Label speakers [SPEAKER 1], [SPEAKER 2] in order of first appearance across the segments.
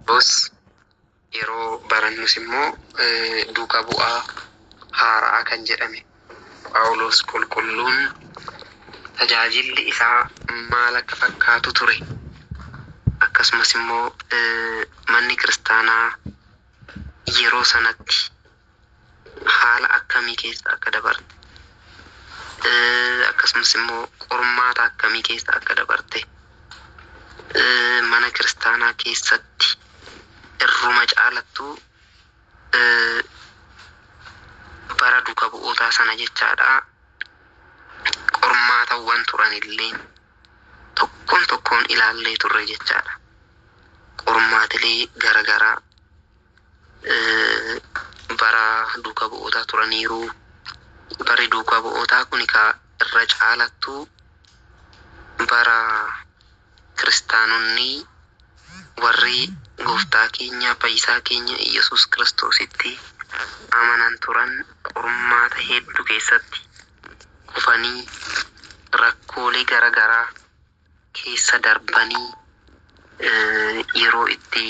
[SPEAKER 1] Bos yeroo barannus immoo duuka bu'aa haaraa kan jedhame Phaawulos qulqulluun tajaajilli isaa maal akka fakkaatu ture akkasumas immoo manni kiristaanaa yeroo sanatti haala akkamii keessa akka dabarte akkasumas immoo qormaata akkamii keessa akka dabarte mana kiristaanaa keessatti irruma caalattu bara duuka bu'ootaa sana jechaadha qormaatawwan turanillee tokkoon ilaallee turre jechaadha. Qormaatilee garagaraa bara duuka bu'ootaa turaniiru. Bari duuka bu'ootaa kun irra caalattu bara kiristaanonni warri gooftaa keenya fayyisaa keenya Yesuus Kiristoositti amanan turan qormaata hedduu keessatti kufanii rakkoolee garagaraa keessa darbanii yeroo itti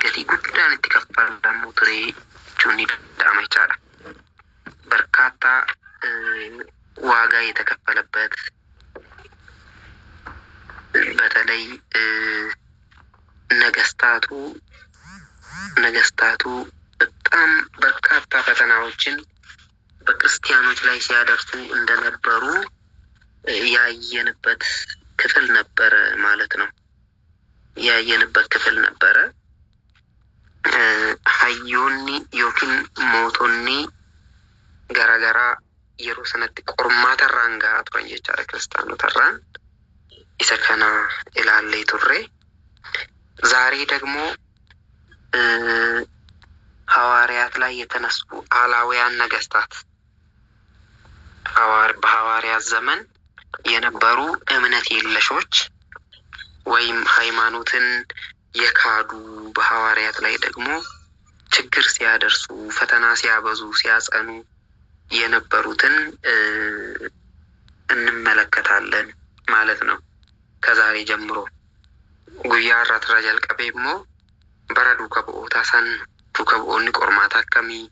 [SPEAKER 1] galii guddaan itti kaffalamu ture jechuun ni danda'ama jechaadha. በርካታ ዋጋ የተከፈለበት በተለይ ነገስታቱ በጣም በርካታ ፈተናዎችን በክርስቲያኖች ላይ ሲያደርሱ እንደነበሩ ያየንበት ክፍል ነበረ ማለት ነው። ያየንበት ክፍል ነበረ። ሀዮኒ ዮኪን ሞቶኒ garagaraa yeroo sanatti qormaatarraan gahaa turan jechaadha kiristaanotarraan. Isa kana ilaallee turre. ዛሬ ደግሞ ሐዋርያት ላይ የተነሱ አላውያን ነገስታት በሐዋርያት ዘመን የነበሩ እምነት የለሾች ወይም ሃይማኖትን የካዱ በሐዋርያት ላይ ደግሞ ችግር ሲያደርሱ ፈተና ሲያበዙ ሲያጸኑ የነበሩትን እንመለከታለን ማለት ነው። ከዛሬ ጀምሮ ጉያ አራትራ jalqabeemo bara duuka bu'ootaa san duuka bu'oonni qormaata akkamii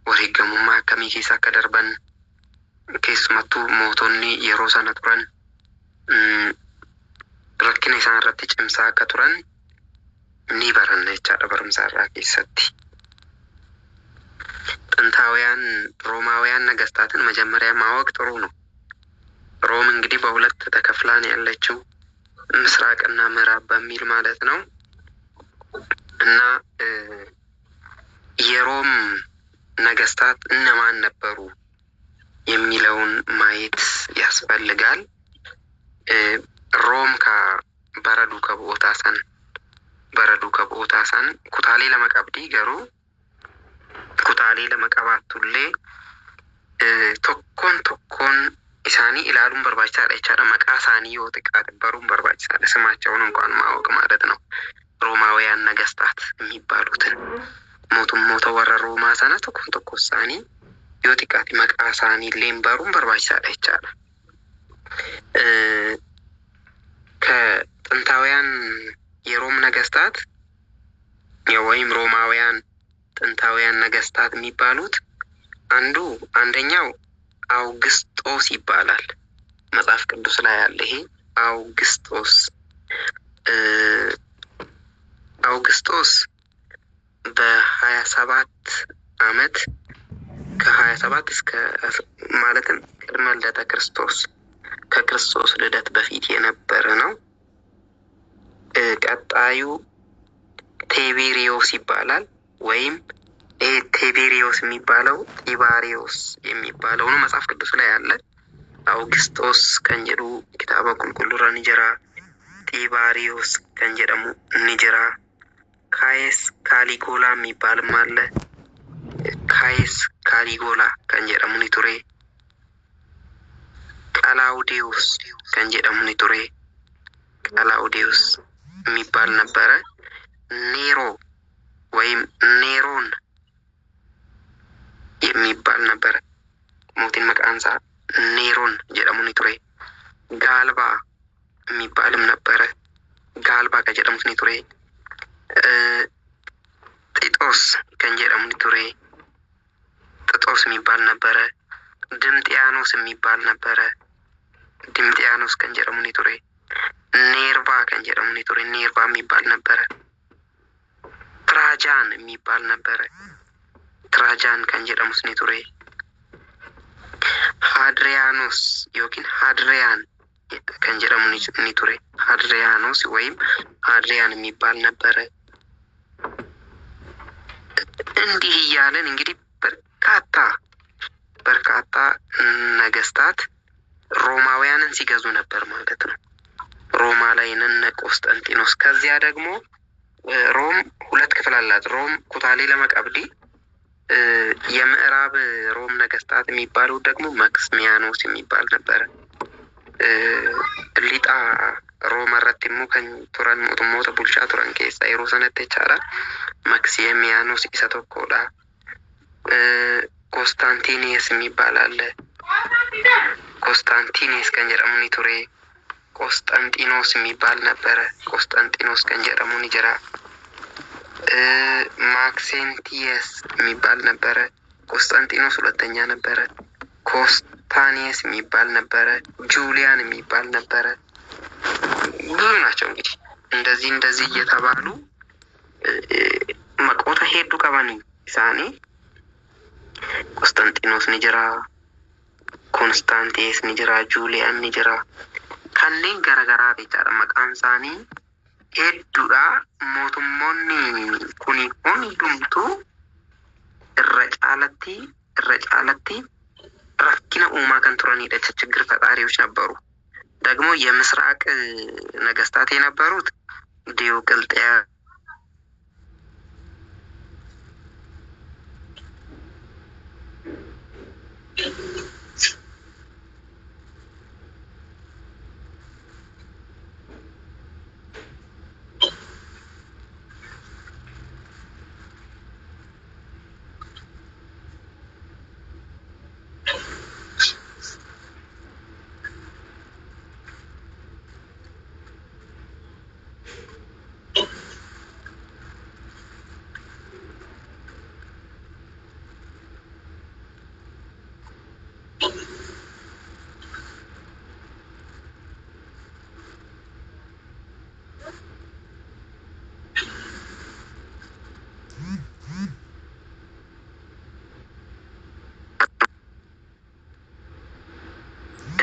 [SPEAKER 1] wareegamummaa akkamii keessa akka darban keessumattuu mootonni yeroo sana turan rakkina isaan irratti cimsaa akka turan ni baranna jechaadha barumsa irraa keessatti. ጥንታውያን ሮማውያን ነገስታትን መጀመሪያ ማወቅ ጥሩ ነው። ሮም እንግዲህ በሁለት ተከፍላ ነው ያለችው ምስራቅና ምዕራብ በሚል ማለት ነው። እና የሮም ነገስታት እነማን ነበሩ የሚለውን ማየት ያስፈልጋል። ሮም ከበረ ዱከ bu'ootaa san kutaalee lama qabdi garuu kutaalee lama qabaatullee tokkoon isaanii ilaaluun barbaachisaadha jechaadha. Maqaa isaanii yoo xiqqaate baruun barbaachisaadha. ስማቸውን እንኳን ማወቅ ማለት ነው። ሮማውያን ነገስታት የሚባሉትን mootummoota warra Roomaa sana tokko isaanii yoo xiqqaate maqaa isaaniillee baruun barbaachisaadha jechaadha. ከጥንታውያን የሮም ነገስታት ወይም ሮማውያን ጥንታውያን ነገስታት የሚባሉት አንደኛው አውግስጦስ ይባላል። መጽሐፍ ቅዱስ ላይ ያለ ይሄ አውግስጦስ በ27 ዓመት ከ27 እስከ ማለትም ቅድመ ልደተ ክርስቶስ ከክርስቶስ ልደት በፊት የነበረ ነው። ቀጣዩ ቴቤሪዮስ ይባላል ወይም ቴቤሪዮስ የሚባለው ጢባሪዮስ የሚባለው ነው። መጽሐፍ ቅዱስ ላይ ያለ አውግስጦስ ከንጀዱ ኪታበ ቁልቁሉራ ንጀራ ጢባሪዮስ ከንጀደሙ ንጀራ ካይስ ካሊጎላ የሚባልም አለ። ካይስ ካሊጎላ ከንጀደሙ ኒቱሬ ቀላውዴዎስ ከንጀደሙ ኒቱሬ ቀላውዴዎስ የሚባል ነበረ። ኔሮ ወይም ኔሮን የሚባል ነበረ። ሞቲን መቃንሳ ኔሮን ጀደሙኒ ቱሬ። ጋልባ የሚባልም ነበረ። ጋልባ ከጀደሙኒ ቱሬ። ነበረ። ዲምጥያኖስ kan jedhamu ni ture. ኔርቫ kan jedhamu ni ture. ኔርቫ የሚባል ነበረ። ትራጃን የሚባል ነበረ። ትራጃን kan jedhamus ni ture. ሃድሪያኖስ ዮኪን ሃድሪያን kan jedhamu ni ture. ሃድሪያኖስ ወይም ሃድሪያን የሚባል ነበረ። እንዲህ እያለን እንግዲህ በርካታ ነገስታት ሮማውያንን ሲገዙ ነበር ማለት ነው። ሮማ ላይ እነ ቆስጠንጢኖስ። ከዚያ ደግሞ ሮም ሁለት ክፍል አላት። ሮም ኩታሌ ለመቀብዲ የምዕራብ ሮም ነገስታት የሚባለው ደግሞ ማክሲሚያኖስ የሚባል ነበረ። ሊጣ ሮማ ረቲሙ ከን ቱራን ሞቱሞተ ቡልቻ ቱራን ኬሳ የሮ ሰነቴ ቻላ ማክሲሚያኖስ ኢሳ ቶኮዳ። ኮንስታንቲኒየስ የሚባል አለ። ኮንስታንቲኒየስ kan jedhamu ni ture. ቆስጠንጢኖስ የሚባል ነበረ። ቆስጠንጢኖስ kan jedhamu ni jira. ማክሴንቲየስ የሚባል ነበረ። ቆስጠንጢኖስ ሁለተኛ ነበረ። ኮንስታኒየስ የሚባል ነበረ። ጁሊያን የሚባል ነበረ። ብዙ ናቸው እንግዲህ እንደዚህ እየተባሉ መቆታ ሄዱ ቀባኒ ሳኒ ቆስጠንጢኖስ ni jira. ኮንስታንቲየስ ni jira. ጁሊያን ni jira. kanneen garagaraa jechaadha maqaan isaanii hedduudha. mootummoonni kuni hundumtuu irra caalatti rakkina uumaa kan turanidha. ችግር ፈጣሪዎች ነበሩ። ደግሞ የምስራቅ ነገስታት የነበሩት ዲዮቅልጥያኖስ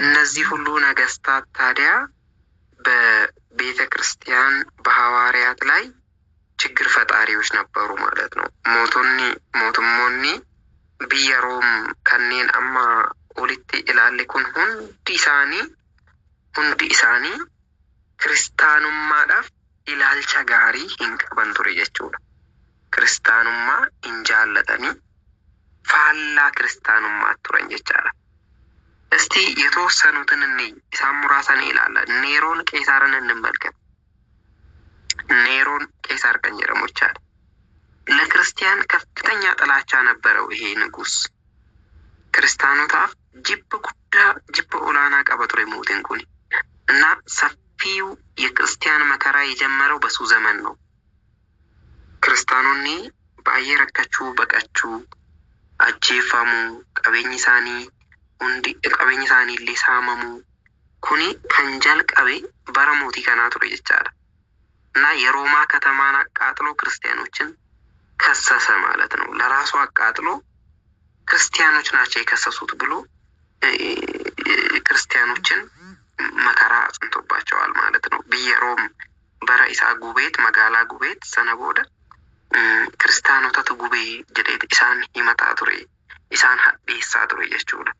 [SPEAKER 1] እነዚህ ሁሉ ነገስታት ታዲያ በቤተ ክርስቲያን በሐዋርያት ላይ ችግር ፈጣሪዎች ነበሩ ማለት ነው። ሞቱሞኒ ቢየሮም ከኔን አማ ኦሊቲ ኢላሊኩን ሁንዲ ኢሳኒ ክርስቲያኑማadhaaf ilaalcha gaarii hin qaban ture jechuudha. ክርስቲያኑmaa hin jaallatanii faallaa ክርስቲያኑmaa turan jechaadha. እስቲ የተወሰኑትን ኢሳም ራሳን ይላል። ኔሮን ቄሳርን እንመልከት። ኔሮን ቄሳር kan jedhamu ይቻላል። ለክርስቲያን ከፍተኛ ጥላቻ ነበረው ይሄ ንጉስ። ክርስቲያኖታፍ ጅብ ኦላና ቀባ ture ሞትን ኩኒ እና ሰፊው የክርስቲያን መከራ የጀመረው በሱ ዘመን ነው። ክርስቲያኖኒ ባየረከቹ በቀቹ አጄፋሙ ቀበኝ ሳኒ hundi qabeenya isaanii illee saamamu. kuni kan jalqabe bara mootii kanaa ture jechaadha. እና የሮማ ከተማን አቃጥሎ ክርስቲያኖችን ከሰሰ ማለት ነው። ለራሱ አቃጥሎ ክርስቲያኖች ናቸው የከሰሱት ብሎ ክርስቲያኖችን መከራ አጽንቶባቸዋል ማለት ነው። ቢየሮም በራኢሳ ጉቤት መጋላ ጉቤት ሰነቦደ ክርስቲያኖታት ጉቤ ጀዴት ኢሳን ይመጣ ቱሬ ኢሳን ሀዴሳ ቱሬ jechuudha.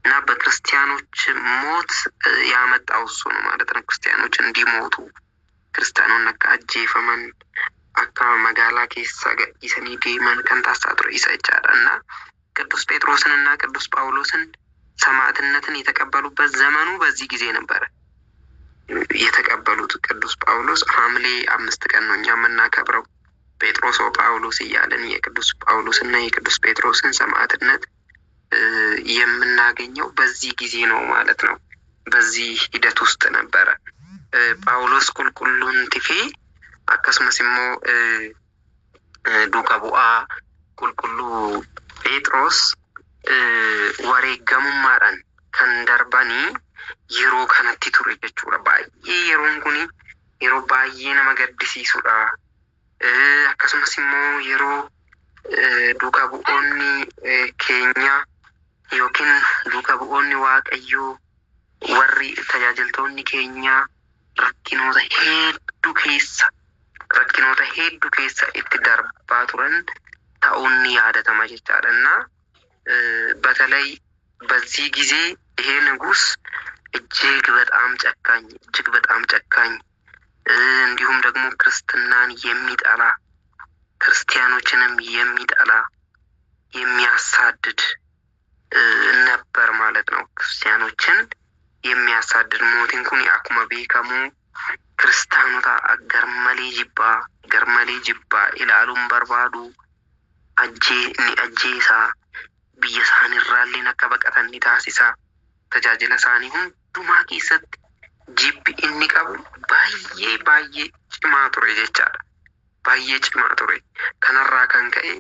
[SPEAKER 1] እና በክርስቲያኖች ሞት ያመጣው እሱ ነው ማለት ነው። ክርስቲያኖች እንዲሞቱ ክርስቲያኑን አጄፈመን አካ መጋላ ኬሳ ገኢሰኒ ዴመን ከንታሳ ቱሬ ኢሳ ይቻላል። እና ቅዱስ ጴጥሮስንና ቅዱስ ጳውሎስን ሰማዕትነትን የተቀበሉበት ዘመኑ በዚህ ጊዜ ነበረ። የተቀበሉት ቅዱስ ጳውሎስ ሐምሌ 5 ቀን ነው እኛ የምናከብረው። ጴጥሮስ ጳውሎስ እያለን የቅዱስ ጳውሎስና የቅዱስ ጴጥሮስን ሰማዕትነት የምናገኘው በዚህ ጊዜ ነው ማለት ነው። በዚህ ሂደት ውስጥ ነበረ ጳውሎስ ቁልቁሉን ትፌ አከስመስሞ ዱካ ቡአ ቁልቁሉ ጴጥሮስ ወሬ ገሙማራን kan darbanii yeroo kanatti ture jechuudha. Baay'ee yeroon kun yeroo baay'ee nama gaddisiisudha. Akkasumas immoo yeroo duukaa bu'oonni keenya yookiin duukaa bu'oonni Waaqayyoo warri tajaajiltoonni keenya rakkinoota hedduu keessa itti darbaa turan ta'uun ni yaadatama jechaadha. በተለይ በዚህ ጊዜ ይሄ ንጉስ እጅግ በጣም ጨካኝ እንዲሁም ደግሞ ክርስትናን የሚጠላ ክርስቲያኖችንም የሚጠላ የሚያሳድድ ነበር ማለት ነው። ክርስቲያኖችን የሚያሳድድ ሞቲን ኩኒ አኩማ ቤከሙ ክርስቲያኖታ ገርመሌ ጅባ ኢላሉን በርባዱ አጄሳ biyya isaanii irraalleen akka baqatan ni taasisa. Tajaajila isaanii hundumaa keessatti jibbi inni qabu baay'ee cimaa ture jechaadha. Baay'ee cimaa ture. Kanarraa kan ka'e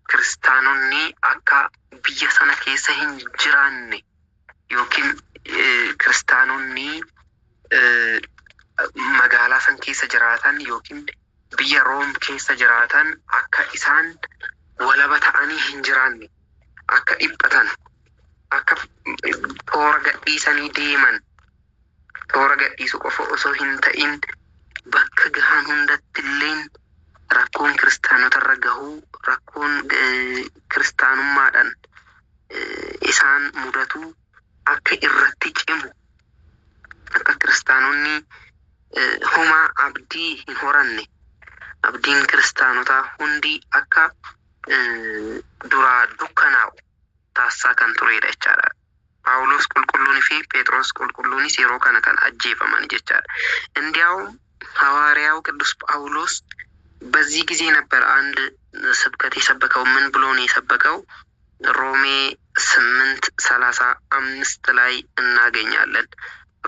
[SPEAKER 1] kiristaanonni akka biyya sana keessa hin jiraanne yookiin kiristaanonni magaalaa san keessa jiraatan yookiin biyya Room keessa jiraatan akka isaan walaba ta'anii hin jiraanne. Akka dhiphatan akka toora gadhiisanii deeman toora gadhiisu qofa osoo hin ta'in bakka gahan hundatti illeen rakkoon kiristaanotarra gahuu rakkoon kiristaanummaadhaan isaan mudatu akka irratti cimu akka kiristaanonni homaa abdii hin horanne abdiin kiristaanotaa hundi akka duraa dukkanaa'u taasisaa kan turedha jechaadha. Phaawulos qulqulluunii fi Phexros qulqulluunis yeroo kana kan ajjeefaman jechaadha. እንዲያውም ሐዋርያው ቅዱስ ጳውሎስ በዚህ ጊዜ ነበር አንድ ስብከት የሰበከው። ምን ብሎ ነው የሰበከው? ሮሜ 8:35 ላይ እናገኛለን።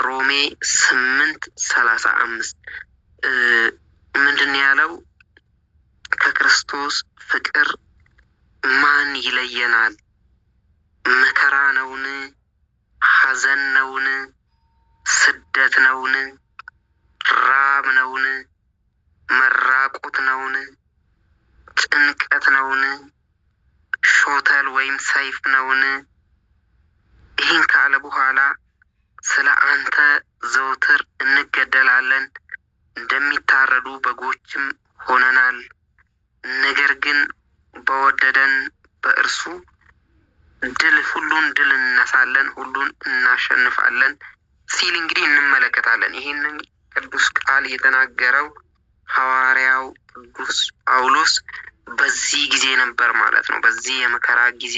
[SPEAKER 1] ሮሜ 8:35 ምንድን ያለው? ከክርስቶስ ፍቅር ማን ይለየናል? መከራ ነውን? ሐዘን ነውን? ስደት ነውን? ራብ ነውን? መራቆት ነውን? ጭንቀት ነውን? ሾተል ወይም ሰይፍ ነውን? ይህን ካለ በኋላ ስለ አንተ ዘውትር እንገደላለን፣ እንደሚታረዱ በጎችም ሆነናል። ነገር ግን በወደደን በእርሱ ሁሉን ድል እንነሳለን፣ ሁሉን እናሸንፋለን ሲል እንግዲህ እንመለከታለን። ይህንን ቅዱስ ቃል የተናገረው ሐዋርያው ቅዱስ ጳውሎስ በዚህ ጊዜ ነበር ማለት ነው። በዚህ የመከራ ጊዜ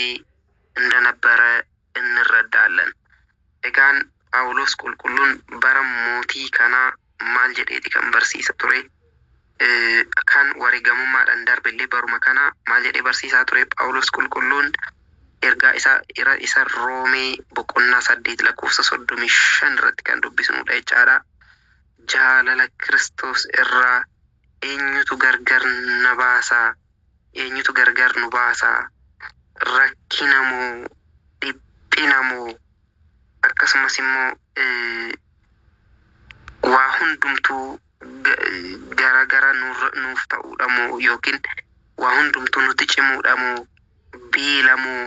[SPEAKER 1] እንደነበረ እንረዳለን። egaan ጳውሎስ qulqulluun bara mootii kanaa maal jedheeti kan barsiisa ture? Kan wareegamummaadhaan darbillee baruma kana maal jedhee barsiisaa ture Phaawulos qulqulluun? Ergaa isa Roomee boqonnaa 8:35 irratti kan dubbisnudha jechaadha. Jaalala Kiristoos irraa eenyutu gargar nu baasaa? Rakkina moo dhiphina moo akkasumas immoo waa hundumtuu gara nuuf ta'uudha moo yookiin waa hundumtuu nuti cimuudha moo beela moo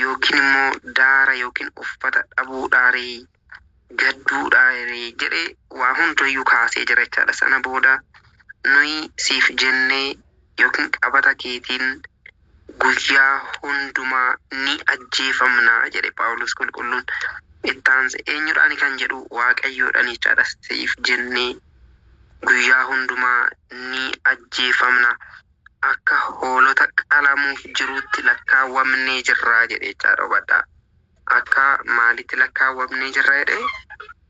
[SPEAKER 1] yookiin immoo daara yookiin uffata dhabuudhaaree gadduudhaaree jedhee waa hundayyuu kaasee jira jechaadha. Sana booda nuyi siif jennee yookiin qabata keetiin guyyaa hundumaa ni ajjeefamnaa jedhe Phaawulos qulqulluun. Ittaansa eenyudhaan kan jedhu Waaqayyoodhaan jechaadha. Siif jennee guyyaa hundumaa ni ajjeefamna, akka hoolota qalamuuf jirutti lakkaawwamnee jirraa jedhe jechaadha. Hubadhaa. Akka maalitti lakkaawwamnee jirra jedhe?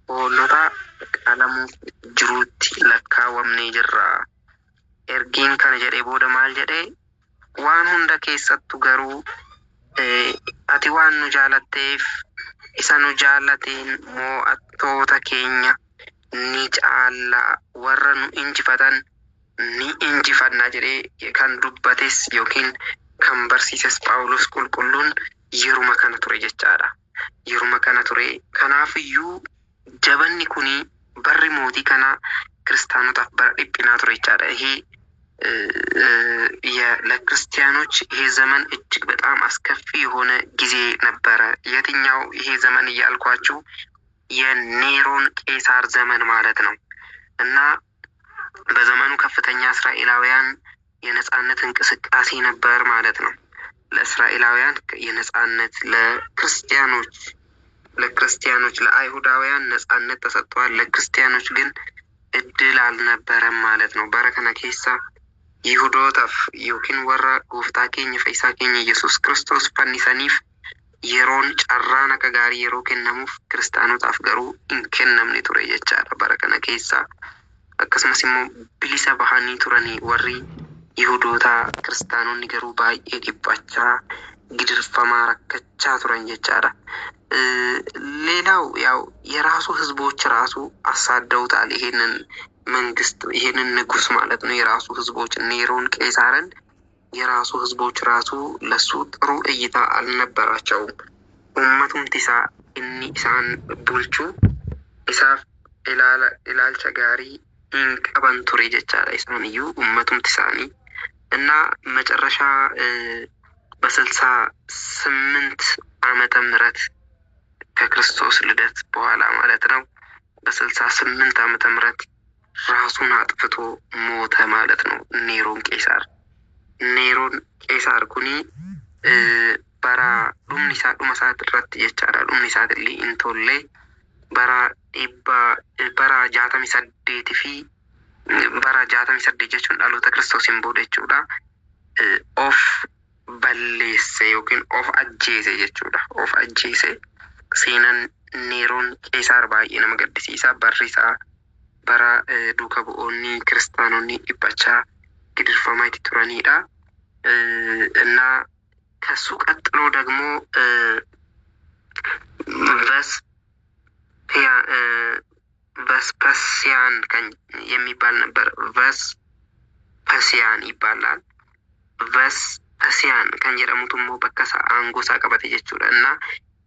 [SPEAKER 1] Hoolota qalamuuf jirutti lakkaawwamnee jirraa. Ergiin kana jedhee booda maal jedhee? Waan hunda keessattu garuu ati waan nu jaalatteef isa nu jaallateen mo'attoota keenya ni caalla, warra nu injifatan ni injifanna jedhee kan dubbates yookiin kan barsiises Phaawulos qulqulluun yeruma kana ture jechaadha. yeruma kana ture. Kanaafiyyuu jabanni kuni barri mootii kana ክርስቲያኖታፍ bara dhiphinaa ture jechaadha. ይሄ ለክርስቲያኖች ይሄ ዘመን እጅግ በጣም አስከፊ የሆነ ጊዜ ነበረ። የትኛው ይሄ ዘመን እያልኳችሁ የኔሮን ቄሳር ዘመን ማለት ነው። እና በዘመኑ ከፍተኛ እስራኤላውያን የነጻነት እንቅስቃሴ ነበር ማለት ነው። ለእስራኤላውያን የነጻነት ለክርስቲያኖች ለአይሁዳውያን ነጻነት ተሰጥቷል። ለክርስቲያኖች ግን እድል አልነበረም ማለት ነው። በረከነ ኬሳ ይሁዶታፍ ዮኪን ወራ ጎፍታ ኬኝ ፈይሳ ኬኝ ኢየሱስ ክርስቶስ ፈኒሰኒፍ የሮን ጨራና ከጋሪ የሮ ከነሙፍ ክርስቲያኖታፍ ገሩ እንከነምኒ ቱረ የቻለ በረከነ ኬሳ akkasumas immoo bilisa bahanii turanii warri Yihudoota ክርስቲያኖonni garuu baay'ee dhiphachaa gidirfamaa rakkachaa turan jechaadha። ሌላው ያው የራሱ ህዝቦች ራሱ አሳደውታል ይሄንን መንግስት ይሄንን ንጉስ ማለት ነው። የራሱ ህዝቦች ኔሮን ቄሳርን የራሱ ህዝቦች ራሱ ለሱ ጥሩ እይታ አልነበራቸውም። ኡመቱምቲሳ እኒ ኢሳን ቡልቹ ኢሳፍ ኢላልቻ ጋሪ እንቀበን ቱሬ ጀቻላ ኢሳንዩ ኡመቱምቲሳኒ እና መጨረሻ በ68 ዓመተ ምህረት ከክርስቶስ ልደት በኋላ ማለት ነው። በ68 ዓመተ ምህረት ራሱን አጥፍቶ ሞተ ማለት ነው። ኔሮን ቄሳር ኩኒ በራ ዱምኒሳ ዱመሳ ድረት የቻላ ዱምኒሳ ድሊ እንቶሌ በራ ጃተሚ ሰዴት ፊ በራ ጃተሚ ሰዴት ጀቹን ዳሎተ ክርስቶስን ቦደቹዳ ኦፍ በሌሴ ዮኪን ኦፍ አጄሴ ጀቹዳ ኦፍ አጄሴ seenaan neeroon ቄሳር baay'ee nama gaddisiisa. barriሳ bara duuka bu'oonni ክርስቲያኖonni dhiphachaa gidirfamaa itti turanidha እና ከሱ ቀጥሎ ደግሞ ቨስፐሲያን የሚባል ነበር። ቨስፐሲያን ይባላል። ቨስፐሲያን kan jedhamutu immoo bakka isaa aangosaa qabate jechuudha እና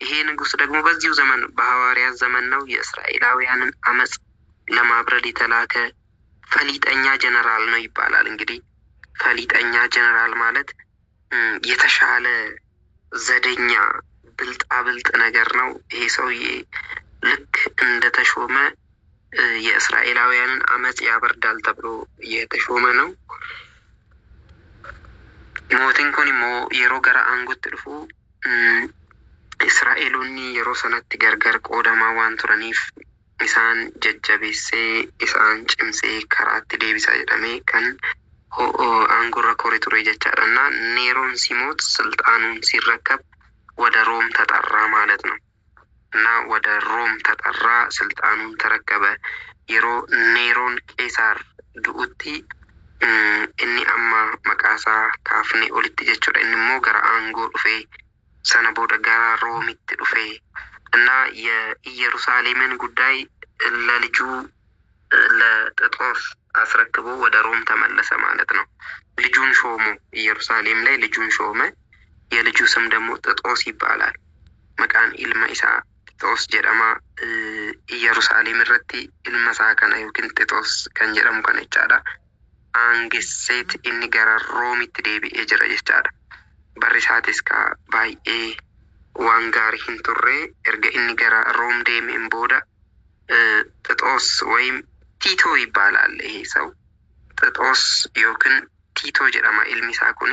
[SPEAKER 1] ይሄ ንጉስ ደግሞ በዚሁ ዘመን በሐዋርያት ዘመን ነው የእስራኤላውያንን አመጽ ለማብረድ የተላከ ፈሊጠኛ ጀነራል ነው ይባላል። እንግዲህ ፈሊጠኛ ጀነራል ማለት የተሻለ ዘደኛ ብልጣብልጥ ነገር ነው። ይሄ ሰውዬ ልክ እንደተሾመ የእስራኤላውያንን አመጽ ያበርዳል ተብሎ የተሾመ ነው። ሞቲን ኩን ሞ የሮ ገራ አንጎት ልፉ Israa'eloonni yeroo sanatti gargar qoodamaa waan turaniif isaan jajjabeessee isaan cimsee karaatti deebisaa jedhamee kan aangorra kore ture jechaadha እና ኔሮን ሲሞት ስልጣኑን ሲረከብ ወደ ሮም ተጠራ ማለት ነው እና ወደ ሮም ተጠራ ስልጣኑን ተረከበ። የሮ ኔሮን ቄሳር ዱኡቲ እኒ አማ መቃሳ ካፍኔ ኦሊት jechuudha inni immoo gara aangoo dhufee sana booda gara roomitti dhufe እና የኢየሩሳሌምን ጉዳይ ለልጁ ለጥጦስ አስረክቦ ወደ ሮም ተመለሰ ማለት ነው። ልጁን ሾሞ ኢየሩሳሌም ላይ ልጁን ሾመ። የልጁ ስም ደግሞ ጥጦስ ይባላል። መቃን ኢልማ ኢሳ ጥጦስ ጀደማ ኢየሩሳሌም ረቲ ኢልማሳ ከነ ዮኪን ጥጦስ ከን ጀደሙ ከነ ቻዳ አንግሴት ኢኒ ገራ ሮሚtti deebi'ee jira jechaadha። barrisaatis ka baay'ee waan gaarii hin turre erga inni gara ሮም deemeen booda ጥጦስ ወይም ቲቶ ይባላል። ይሄ ሰው ጥጦስ ዮኪን ቲቶ ጀደማ ኢልሚ ኢሳ ኩኒ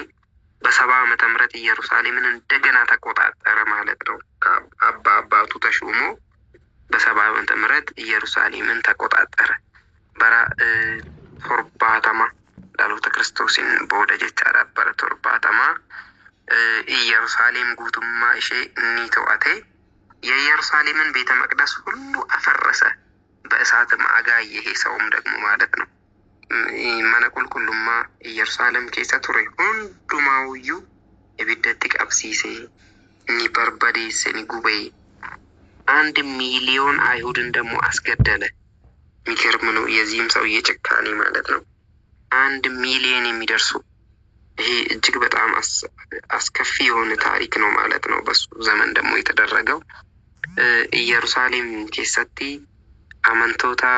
[SPEAKER 1] በ70 ዓመተ ምህረት ኢየሩሳሌምን እንደገና ተቆጣጠረ ማለት ነው። አባቱ ተሾሞ በ70 ዓመተ ምህረት ኢየሩሳሌምን ተቆጣጠረ። በራ ቶርባተማ ዳሎተ ክርስቶስን ቦደ ጀቻዳ በረ ቶርባተማ ኢየሩሳሌም ጉቱማ እሺ እኒ ተዋቴ የኢየሩሳሌምን ቤተ መቅደስ ሁሉ አፈረሰ በእሳትም አጋየ። ይሄ ሰውም ደግሞ ማለት ነው ማነቁልቁሉማ ኢየሩሳሌም ኬሳ ቱሬ ሁንዱማውዩ የቢደት ቀብሲሴ እኒ በርበዴስ እኒ ጉበይ 1 ሚሊዮን አይሁድን ደግሞ አስገደለ። የሚገርም ነው የዚህም ሰው የጭካኔ ማለት ነው። 1 ሚሊዮን የሚደርሱ ይሄ እጅግ በጣም አስከፊ የሆነ ታሪክ ነው ማለት ነው በሱ ዘመን ደግሞ የተደረገው። Yerusaalem keessatti amantoota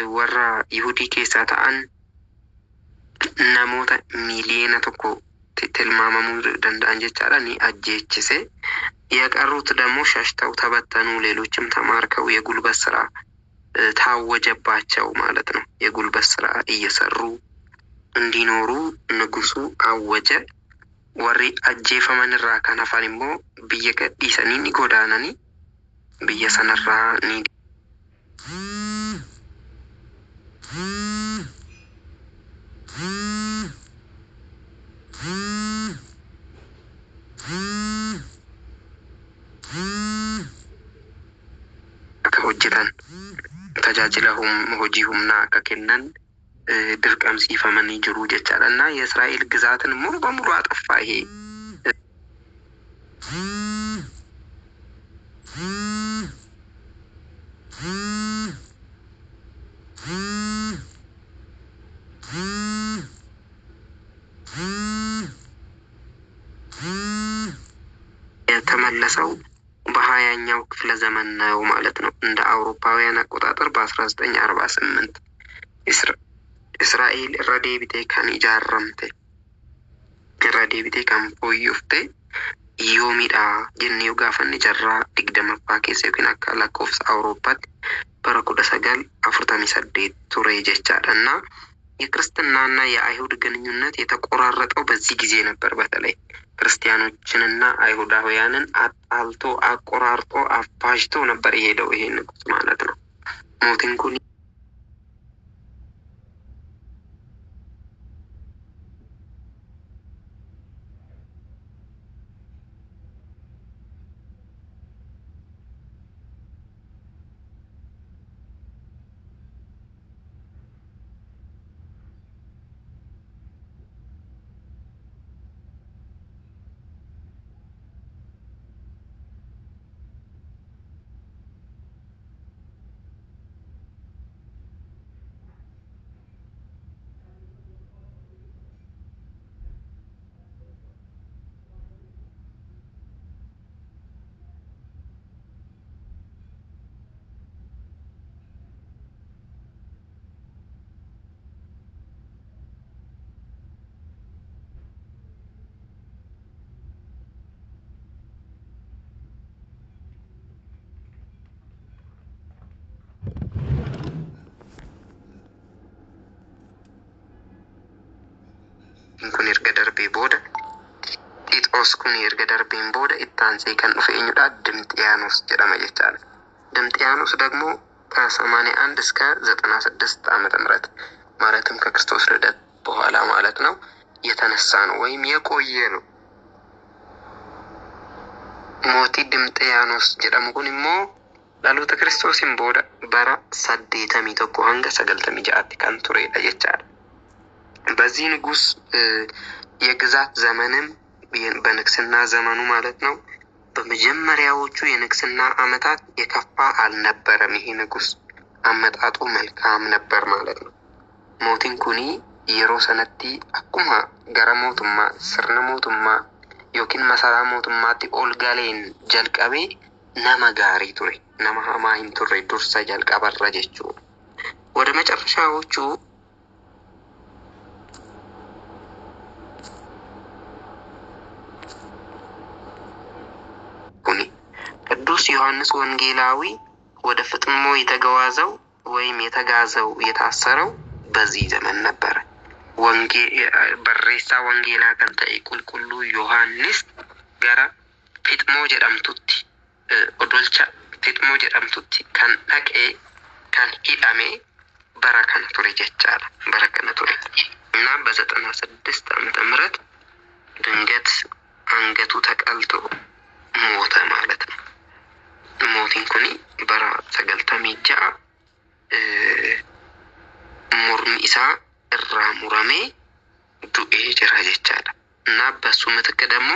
[SPEAKER 1] warra Yihudii keessaa ta'an namoota miiliyoona tokko tilmaamamuu danda'an jechaadha ni ajjeechise። የቀሩት ደግሞ ሸሽተው ተበተኑ። ሌሎችም ተማርከው የጉልበት ስራ ታወጀባቸው ማለት ነው። የጉልበት ስራ እየሰሩ እንዲኖሩ ንጉሱ አወጀ። ወሪ አጄፈመን ራ ከነፋን ሞ ብየ ገዲሰኒ ኒ ጎዳነኒ ብየ ሰነራ ኒ hojjetan tajaajilahum hojii humnaa akka kennan dirqamsiifamanii jiru jechaadha እና የእስራኤል ግዛትን ሙሉ በሙሉ አጠፋ። ይሄ የተመለሰው በ20ኛው ክፍለ ዘመን ነው ማለት ነው። እንደ አውሮፓውያን አቆጣጠር በ1948 እስራኤል ረዴቢቴ ካን ኢጃረምቴ ረዴቢቴ ካን ፎዩፍቴ ዮሚዳ ጀኔው ጋፈን ጀራ ድግደመፋ ኬሰ ግን አካላ ኮፍስ አውሮፓት በረኩደ ሰገል አፍርታሚ ሰዴት ቱሬ ጀቻዳና የክርስትናና የአይሁድ ግንኙነት የተቆራረጠው በዚህ ጊዜ ነበር። በተለይ ክርስቲያኖችንና አይሁዳውያንን አጣልቶ አቆራርጦ አፋጅቶ ነበር የሄደው ይሄ ንጉስ ማለት ነው። ሞቲን ኩኒ kun erga darbee booda xiixoos kun erga darbeen booda ittaansee kan dhufe eenyudha? ድምጥያኖስ jedhama jechaadha። ድምጥያኖስ ደግሞ ከ81 እስከ 96 ዓመተ ምህረት ማለትም ከክርስቶስ ልደት በኋላ ማለት ነው የተነሳ ነው ወይም የቆየ ነው። ሞቲ ድምጥያኖስ jedhamu kun immoo dhaloota Kiristoosiin booda bara 81 hanga 96 kan turedha jechaadha። በዚህ ንጉስ የግዛት ዘመንም በንግስና ዘመኑ ማለት ነው በመጀመሪያዎቹ የንግስና አመታት የከፋ አልነበረም። ይሄ ንጉስ አመጣጡ መልካም ነበር ማለት ነው። ሞቲን ኩኒ የሮ ሰነቲ አኩማ ገረ ሞቱማ ስርነ ሞቱማ ዮኪን መሰራ ሞቱማቲ ኦልጋሌን ጀልቀቤ ነመ ጋሪ ቱሬ ነመ ሀማ ሂን ቱሬ ዱርሰ ጀልቀበረ ጀቹudha። ወደ መጨረሻዎቹ ቅዱስ ዮሐንስ ወንጌላዊ ወደ ፍጥሞ የተጓዘው ወይም የተጋዘው የታሰረው በዚህ ዘመን ነበር። በሬሳ ወንጌላ ከንተ ቁልቁሉ ዮሐንስ ጋራ ፍጥሞ ጀዳምቱቲ ኦዶልቻ ፍጥሞ ጀዳምቱቲ ካን ዳቄ ካን ሂዳሜ በረከነ ቱሬ ጀቻለ በረከነ ቱሬ እና በ96 ዓመተ ምህረት ድንገት አንገቱ ተቀልቶ ሞተ ማለት ነው። ሞቲን ኩኒ በራ 96 ሙርሚ ኢሳ እራ ሙራሜ ዱኤ ጀራ ጀቻለ እና በሱ ምትክ ደግሞ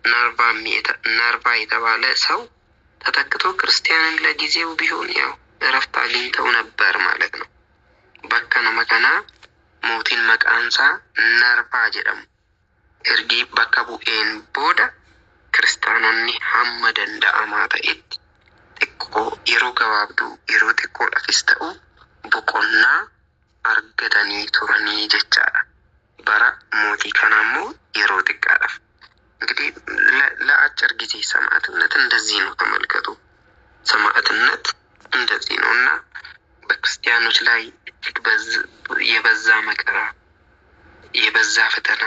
[SPEAKER 1] ናርቫ የተባለ ሰው ተተክቶ ክርስቲያንን ለጊዜው ቢሆን ያው እረፍት አግኝተው ነበር ማለት ነው። በከነ መከና ሞቲን መቃንሳ ናርቫ jedhamu ergi bakka bu'een booda ክርስቲያኖኒ ሀመ danda'amaa ta'etti xiqqoo yeroo gabaabduu yeroo xiqqoodhaafis ta'u boqonnaa argatanii turanii jechaadha. bara mootii kanaa immoo yeroo xiqqaadhaaf እንግዲህ ለአጭር ጊዜ ሰማዕትነት እንደዚህ ነው ተመልከቱ። ሰማዕትነት እንደዚህ ነው እና በክርስቲያኖች ላይ እጅግ የበዛ መከራ የበዛ ፈተና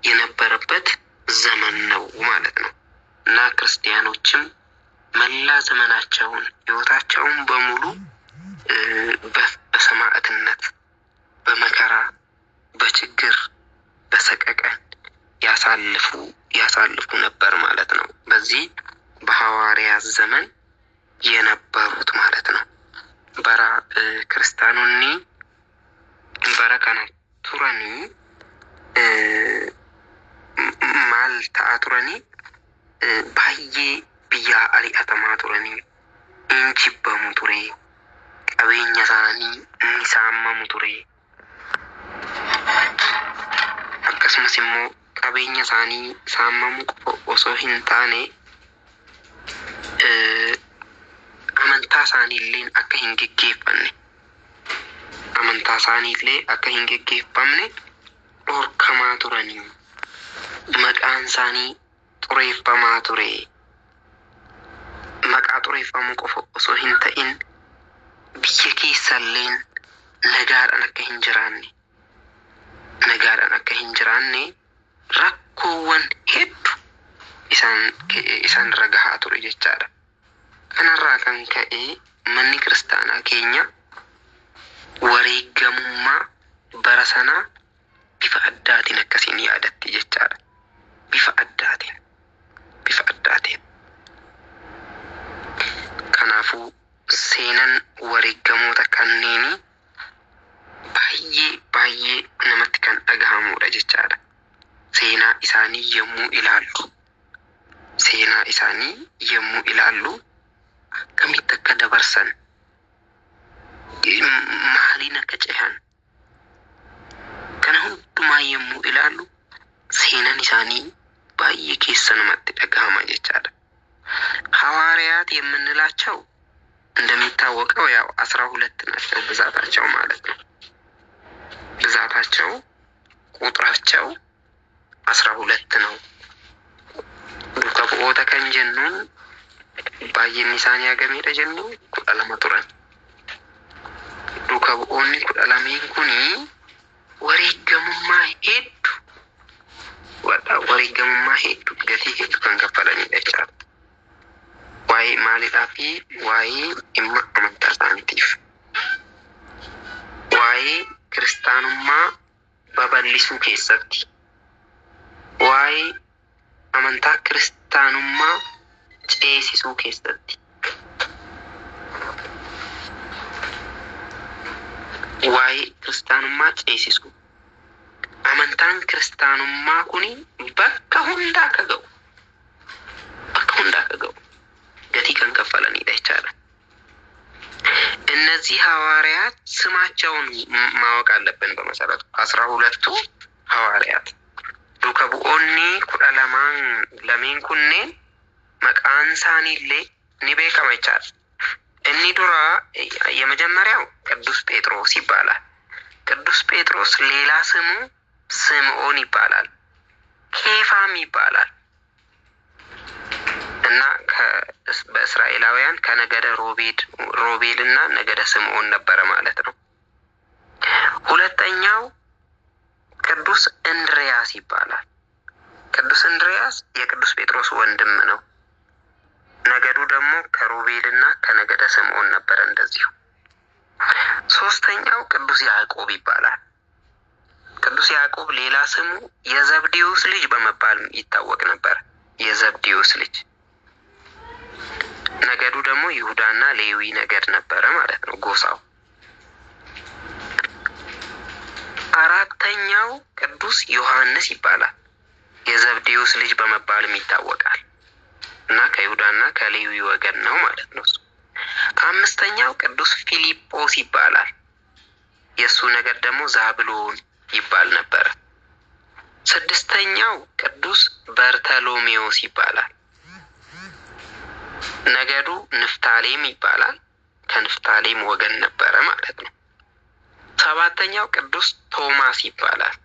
[SPEAKER 1] የነበረበት ዘመን ነው ማለት ነው እና ክርስቲያኖችም መላ ዘመናቸውን ሕይወታቸውን በሙሉ በሰማዕትነት በመከራ በችግር በሰቀቀን ያሳልፉ ነበር ማለት ነው። በዚህ በሐዋርያት ዘመን የነበሩት ማለት ነው። በራ ክርስቲያኑኒ በረከና ቱረኒ ማል ታቱረኒ ባዬ ብያ አሪአተማ ቱረኒ እንጂበሙ ቱሬ ቀቤኛ ሳኒ ሚሳመሙ ቱሬ akkasumas immoo qabeenya isaanii saamamu osoo hin taane amantaa isaaniillee akka hin geggeeffamne dhorkamaa turanii maqaan isaanii xureeffamaa ture. Maqaa xureeffamuu qofa osoo hin ta'in biyya keessalleen nagaadhaan akka hin jiraanne rakkoowwan hedduu isaan irra gahaa ture jechaadha. Kanarraa kan ka'e manni kiristaanaa keenya wareegamummaa bara sanaa bifa addaatiin akkasiin yaadatti jechaadha. Bifa addaatiin. Kanaafuu seenan wareegamoota kanneeni baay'ee namatti kan dhagahamudha jechaadha. Seenaa isaanii yommuu ilaallu akkamitti akka dabarsan maaliin akka cehan kana hundumaa yommuu ilaallu seenaan isaanii baay'ee keessa namatti dhagahama jechaadha. ሐዋርያት የምንላቸው እንደሚታወቀው ያው 12 ናቸው ብዛታቸው ማለት ነው። ብዛታቸው ቁጥራቸው 12 ነው። ዱከቦታ ከንጀኑን ባየን ኢሳኒ ያገሜደ ጀኑ ኩዳለማ ቱረን ዱከቦኒ ኩዳለሜን ኩኒ ወሬገሙማ ሄዱ ገቲ ሄዱ ከንከፈለኒ ደቻ waa'ee maalidhaa fi waa'ee dhimma amantaa isaaniitiif waa'ee kiristaanummaa babal'isuu keessatti waa'ee amantaa kiristaanummaa ceesisuu keessatti waa'ee kiristaanummaa ceesisuu amantaan kiristaanummaa kuni bakka hundaa akka ga'u ገቲ ከንከፈለኒዳ ይቻላል። እነዚህ ሐዋርያት ስማቸውን ማወቅ አለብን። በመሰረቱ 12ቱ ሐዋርያት ዱከቡኦኒ ኩዳለማን ለሜን ኩኔን መቃን ሳኒሌ ኒቤከመ ይቻላል። እኒ ዱራ የመጀመሪያው ቅዱስ ጴጥሮስ ይባላል። ቅዱስ ጴጥሮስ ሌላ ስሙ ስምዖን ይባላል። ኬፋም ይባላል እና በእስራኤላውያን ከነገደ ሮቤልና ነገደ ስምዖን ነበረ ማለት ነው። ሁለተኛው ቅዱስ እንድርያስ ይባላል። ቅዱስ እንድርያስ የቅዱስ ጴጥሮስ ወንድም ነው። ነገዱ ደግሞ ከሮቤልና ከነገደ ስምዖን ነበረ እንደዚሁ። ሶስተኛው ቅዱስ ያዕቆብ ይባላል። ቅዱስ ያዕቆብ ሌላ ስሙ የዘብዴዎስ ልጅ በመባል ይታወቅ ነበር። የዘብዴዎስ ልጅ ነገዱ ደግሞ ይሁዳና ሌዊ ነገድ ነበረ ማለት ነው ጎሳው። አራተኛው ቅዱስ ዮሐንስ ይባላል። የዘብዴዎስ ልጅ በመባልም ይታወቃል እና ከይሁዳና ከሌዊ ወገን ነው ማለት ነው። አምስተኛው ቅዱስ ፊልጶስ ይባላል። የሱ ነገድ ደግሞ ዛብሎን ይባል ነበር። ስድስተኛው ቅዱስ በርተሎሜዎስ ይባላል። ነገዱ ንፍታሌም ይባላል። ከንፍታሌም ወገን ነበረ ማለት ነው። ሰባተኛው ቅዱስ ቶማስ ይባላል።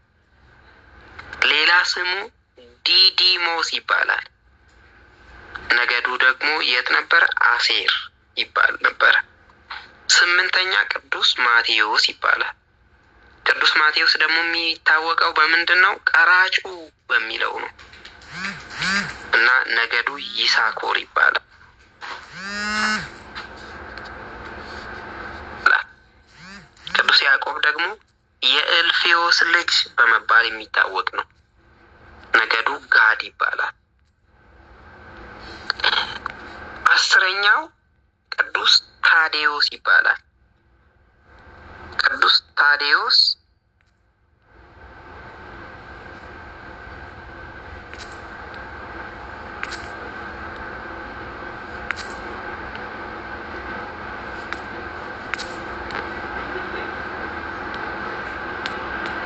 [SPEAKER 1] ሌላ ስሙ ዲዲሞስ ይባላል። ነገዱ ደግሞ የት ነበረ? አሴር ይባል ነበረ። ስምንተኛ ቅዱስ ማቴዎስ ይባላል። ቅዱስ ማቴዎስ ደግሞ የሚታወቀው በምንድን ነው? ቀራጩ በሚለው ነው እና ነገዱ ይሳኮር ይባላል። ቅዱስ ያዕቆብ ደግሞ የእልፍዮስ ልጅ በመባል የሚታወቅ ነው። ነገዱ ጋድ ይባላል። አስረኛው ቅዱስ ታዴዎስ ይባላል። ቅዱስ ታዴዎስ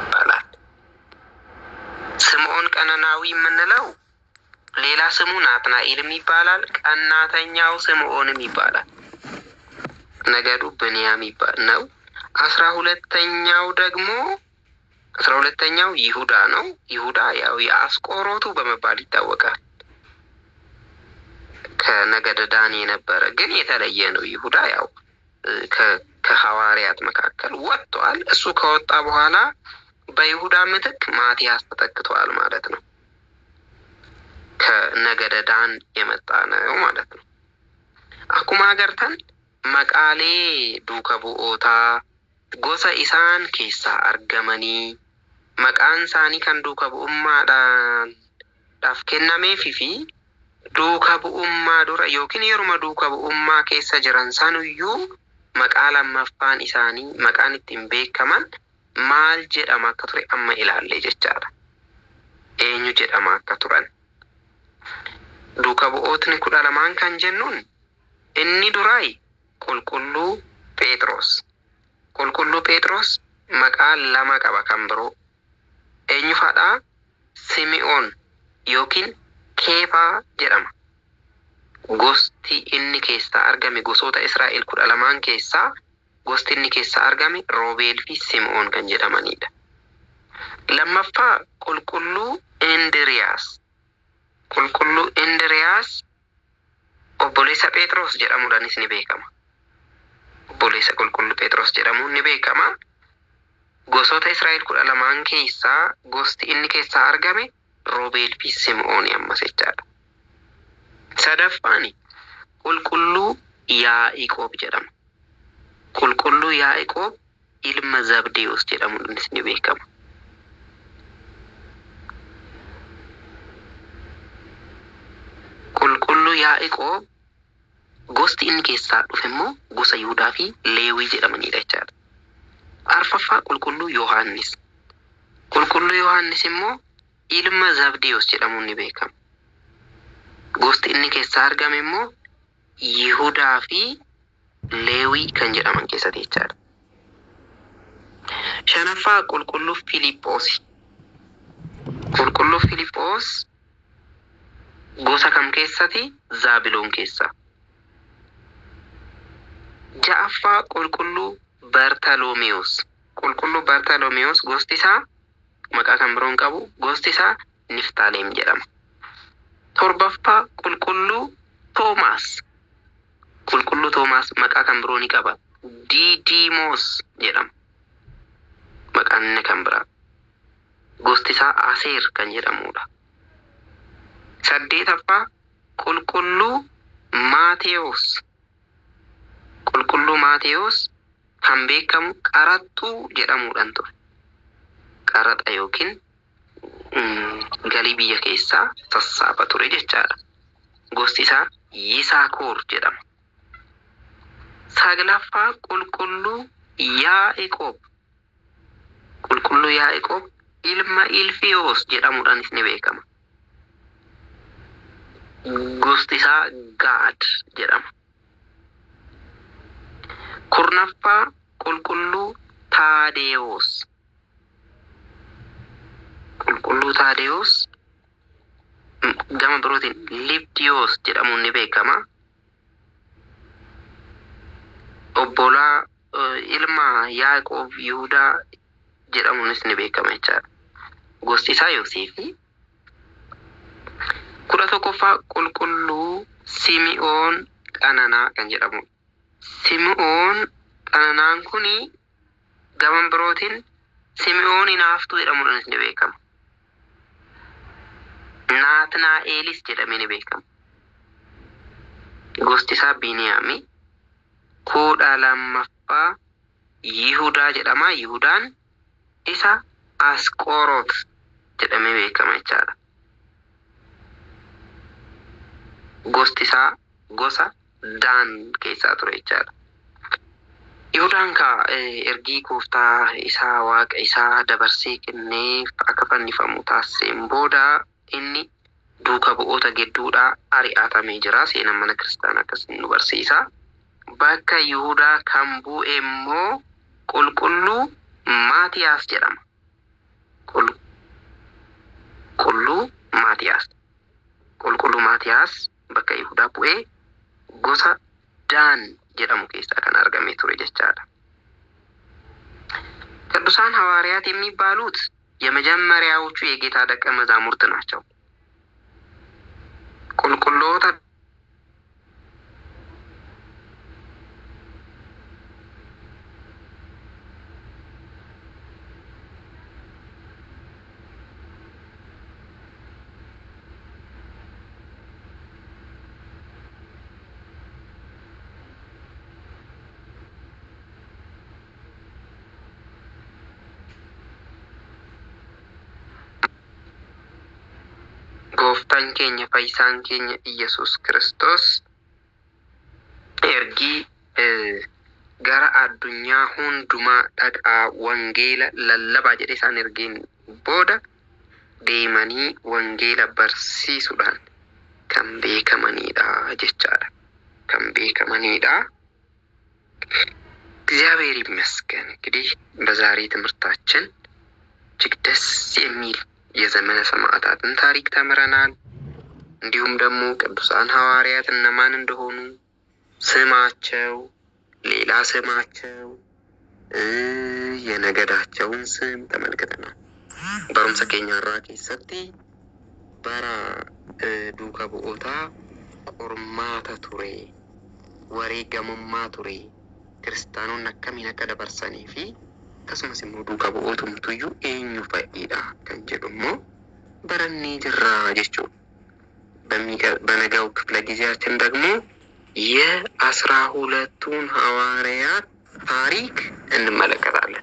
[SPEAKER 1] ይባላል። ስምዖን ቀነናዊ የምንለው ሌላ ስሙ ናትናኤልም ይባላል። ቀናተኛው ስምዖንም ይባላል። ነገዱ ብንያም ነው። 12ኛው ደግሞ 12ኛው ይሁዳ ነው። ይሁዳ ያው የአስቆሮቱ በመባል ይታወቃል። ከነገደ ዳን የነበረ ግን የተለየ ነው። ይሁዳ ያው ከሐዋርያት መካከል ወጥቷል። እሱ ከወጣ በኋላ በይሁዳ ምትክ ማቲያስ ተተክቷል ማለት ነው። ከነገደ ዳን የመጣ ነው ማለት ነው። አኩማ ገርተን መቃሌ ዱከ ቡኦታ ጎሳ ኢሳን ኬሳ አርገመኒ መቃን ሳኒ ከን ዱከ ቡኡማadhaan dhaaf kennameefi duuka bu'ummaa dura yookiin yeruma duuka bu'ummaa keessa jiran sanuyyuu maqaa lammaffaan isaanii maqaan ittiin beekaman maal jedhama akka ture amma ilaallee jechaadha. Eenyu jedhama akka turan. Duuka bu'ootni 12 kan jennuun inni duraayi qulqulluu Phexros. Qulqulluu Phexros maqaa 2 qaba kan biroo. Eenyu fadhaa? Simi'oon yookiin Keefaa jedhama. Gosti inni keessaa argame gosoota Israa'el 12 keessaa gosti inni keessaa argame Roobeel fi Simi'oon kan jedhamanidha. Lammaffaa qulqulluu Indiriyaas. Qulqulluu Indiriyaas obboleessa Phexros jedhamuudhaanis ni beekama. Obboleessa qulqulluu Phexros jedhamuun ni beekama. Gosoota Israa'el 12 keessaa gosti inni keessaa argame Roobeel fi Simi'oon ammas jechaadha. Sadaffaani qulqulluu Yaa'iqoob jedhama. Qulqulluu Yaa'iqoob ilma Zabdewoos jedhamuudhaanis ni beekama. Qulqulluu Yaa'iqoob gosti inni keessaa dhufe immoo gosa Yihudaa fi Leewii jedhamanidha jechaadha. Arfaffaa qulqulluu Yohaannis. Qulqulluu Yohaannis immoo ilma Zabdewoos jedhamuun ni beekama. Gosti inni keessaa argame immoo Yihudaa fi Leewii kan jedhaman keessatti jechaadha. Shanaffaa qulqulluu Filiiphoos. Qulqulluu Filiiphoos gosa kam keessatti? Zaabiloon keessa. Ja'affaa qulqulluu Bartaloomewoos. Qulqulluu Bartaloomewoos gosti isaa maqaa kan biroon qabu. Gosti isaa Niftaaleem jedhama. Torbaffaa qulqulluu Toomaas. Qulqulluu Toomaas maqaa kan biroo ni qaba. Diidimoos jedhama. Maqaan inni kan biraa. Gosti isaa Aseer kan jedhamudha. Saddeetaffaa qulqulluu Maatewoos. Qulqulluu Maatewoos kan beekamu qaraxxuu jedhamuudhaan ture. Qaraxa yookiin galii biyya keessaa sassaaba ture jechaadha. Gosti isaa Yisaakoor jedhama. Saglaffaa qulqulluu Yaa'iqoob. Qulqulluu Yaa'iqoob ilma Ilfiyoos jedhamuudhaanis ni beekama. Gosti isaa Gaad jedhama. Kurnaffaa qulqulluu Taadewoos. Qulqulluu Taadewoos gama birootiin Libdiyoos jedhamuun ni beekama. obbolaa ilma Yaaqoob Yihudaa jedhamuunis ni beekama jechaadha. Gosti isaa Yoosiifi. 11ffaa qulqulluu Simi'oon Qananaa kan jedhamu. Simi'oon Qananaan kuni gaman birootiin Simi'oon Hinaaftuu jedhamuudhaanis ni beekama. Naatnaa'elis jedhamee ni beekama. Gosti isaa Biniyaami. 12ffaa Yihudaa jedhama. Yihudaan isa Asqoroot jedhamee beekama jechaadha. Gosti isaa gosa Daan keessaa ture jechaadha. Yihudaan ergii gooftaa isaa waaqa isaa dabarsee kennee akka fannifamu taasiseen booda inni duuka bu'oota gidduudhaa ari'atamee jira. Seenaan mana kiristaanaa akkasiin nu barsiisa. Bakka Yihudaa kan bu'e immoo qulqulluu Maatiyaas jedhama. Qulqulluu Maatiyaas. Qulqulluu Maatiyaas bakka Yihudaa bu'ee gosa Daan jedhamu keessaa kan argame ture jechaadha. ቅዱሳን ሐዋርያት የሚባሉት የመጀመሪያዎቹ የጌታ ደቀ መዛሙርት ናቸው። ቁልቁሎታ gooftaan keenya fayyisaan keenya Iyesuus Kiristoos ergii gara addunyaa hundumaa dhaqaa wangeela lallabaa jedhee isaan ergeen booda deemanii wangeela barsiisuudhaan kan beekamanidha jechaadha. Kan beekamanidha። እግዚአብሔር ይመስገን። እንግዲህ በዛሬ ትምህርታችን እጅግ ደስ የሚል የዘመነ ሰማዕታትን ታሪክ ተምረናል። እንዲሁም ደግሞ ቅዱሳን ሐዋርያት እነማን እንደሆኑ ስማቸው፣ ሌላ ስማቸው፣ የነገዳቸውን ስም ተመልክተናል። በሩምሰ ኬኛራ ኬሰቲ በራ ዱከ ቡኦታ ቁርማተ ቱሬ ወሬ ገሙማ ቱሬ ክርስቲያኑን akkamiin akka dabarsanii fi akkasumas immoo duuka bu'ootumtuyyuu eenyu fa'idha kan jedhu immoo barannee jirra jechuudha. በነገው ክፍለ ጊዜያችን ደግሞ የ12ቱን ሐዋርያት ታሪክ እንመለከታለን።